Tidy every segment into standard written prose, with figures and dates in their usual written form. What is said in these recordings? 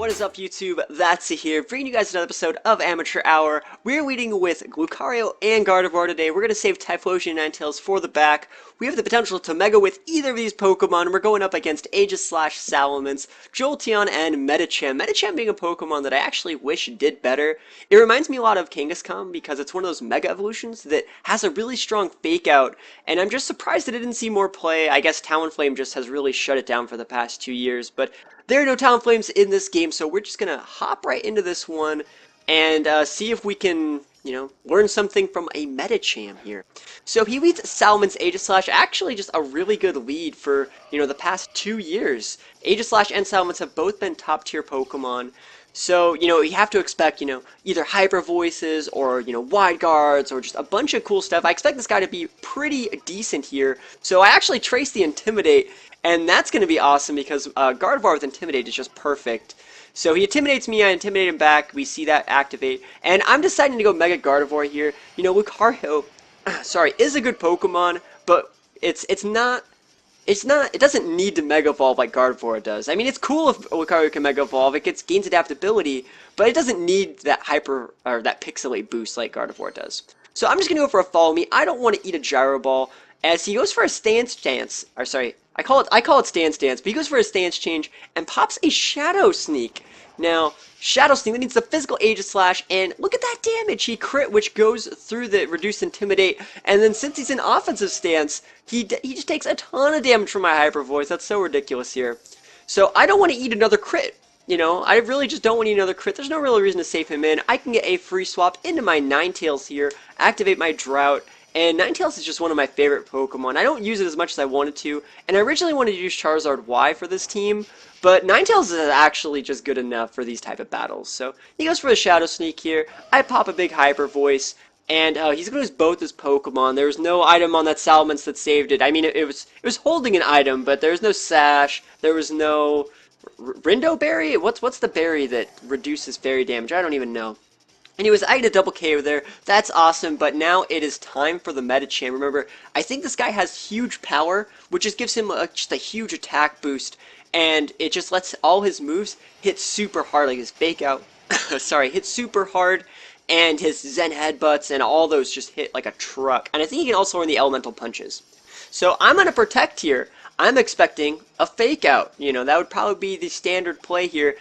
What is up, YouTube? That's here, bringing you guys another episode of Amateur Hour. We're leading with Lucario and Gardevoir today. We're going to save Typhlosion and Ninetales for the back. We have the potential to Mega with either of these Pokemon, and we're going up against Aegis/Salamence, Jolteon, and Medicham. Medicham being a Pokemon that I actually wish did better. It reminds me a lot of Kangaskhan because it's one of those Mega Evolutions that has a really strong Fake Out, and I'm just surprised that it didn't see more play. I guess Talonflame just has really shut it down for the past 2 years, but there are no Talonflames in this game, so we're just going to hop right into this one and see if we can, learn something from a Medicham here. So he leads Salamence Aegislash, actually just a really good lead for, the past 2 years. Aegislash and Salamence have both been top tier Pokemon. So, you have to expect, either Hyper Voices or, Wide Guards or just a bunch of cool stuff. I expect this guy to be pretty decent here. So I actually traced the Intimidate, and that's going to be awesome because Gardevoir with Intimidate is just perfect. So he intimidates me, I intimidate him back, we see that activate, and I'm deciding to go Mega Gardevoir here. Lucario, is a good Pokemon, but it doesn't need to Mega Evolve like Gardevoir does. I mean, it's cool if Lucario can Mega Evolve, it gains adaptability, but it doesn't need that that Pixelate boost like Gardevoir does. So I'm just going to go for a Follow Me. I don't want to eat a Gyro Ball, as he goes for a Stance Dance, I call it Stance Dance, but he goes for a Stance Change and pops a Shadow Sneak. Now, Shadow Sneak, that means the physical Aegislash, and look at that damage! He crit, which goes through the Reduce Intimidate, and then since he's in offensive stance, he just takes a ton of damage from my Hyper Voice. That's so ridiculous here. So I don't want to eat another crit. I really just don't want to eat another crit. There's no real reason to save him in. I can get a free swap into my Ninetales here, activate my Drought, and Ninetales is just one of my favorite Pokemon. I don't use it as much as I wanted to, and I originally wanted to use Charizard Y for this team, but Ninetales is actually just good enough for these type of battles. So he goes for the Shadow Sneak here. I pop a big Hyper Voice, and he's going to use both his Pokemon. There was no item on that Salamence that saved it. I mean, it was holding an item, but there was no Sash. There was no Rindo Berry. What's the berry that reduces fairy damage? I don't even know. Anyways, I get a double KO there. That's awesome, but now it is time for the Medicham. Remember, I think this guy has huge power, which just gives him just a huge attack boost, and it just lets all his moves hit super hard, like his Fake Out, hit super hard, and his Zen Headbutts, and all those just hit like a truck. And I think he can also learn the Elemental Punches. So I'm going to Protect here. I'm expecting a Fake Out. That would probably be the standard play here.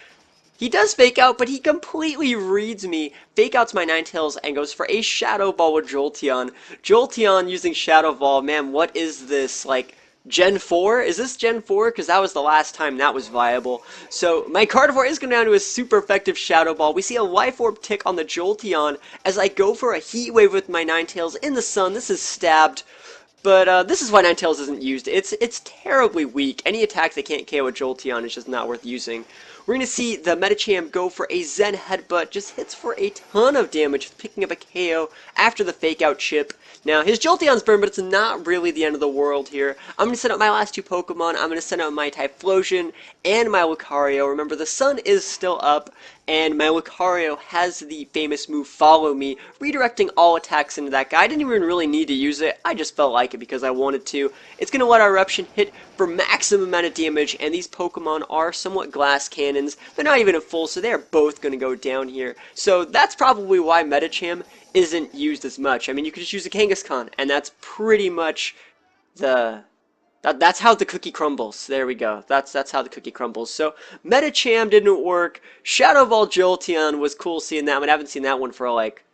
He does Fake Out, but he completely reads me, Fake Outs my Ninetales, and goes for a Shadow Ball with Jolteon. Jolteon using Shadow Ball, man, what is this, like, Gen 4? Is this Gen 4? Because that was the last time that was viable. So, my Gardevoir is going down to a super effective Shadow Ball. We see a Life Orb tick on the Jolteon as I go for a Heat Wave with my Ninetales in the sun. This is stabbed. But this is why Ninetales isn't used. It's terribly weak. Any attack that can't KO a Jolteon is just not worth using. We're going to see the Medicham go for a Zen Headbutt. Just hits for a ton of damage, picking up a KO after the Fake Out chip. Now, his Jolteon's burned, but it's not really the end of the world here. I'm going to set up my last two Pokemon. I'm going to set up my Typhlosion and my Lucario. Remember, the sun is still up, and my Lucario has the famous move Follow Me, redirecting all attacks into that guy. I didn't even really need to use it. I just felt like it because I wanted to. It's going to let our Eruption hit for maximum amount of damage, and these Pokemon are somewhat glass cannons. They're not even at full, so they're both going to go down here. So that's probably why Medicham isn't used as much. I mean, you could just use a Kangaskhan, and that's pretty much that's how the cookie crumbles. There we go. That's how the cookie crumbles. So Medicham didn't work. Shadow Ball Jolteon was cool seeing that one. I haven't seen that one for like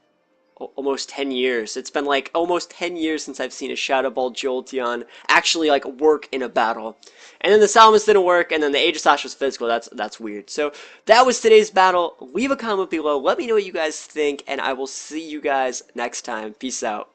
almost 10 years. It's been like almost 10 years since I've seen a Shadow Ball Jolteon actually like work in a battle. And then the Salamence didn't work, and then the Aegislash was physical. That's weird. So that was today's battle. Leave a comment below. Let me know what you guys think, and I will see you guys next time. Peace out.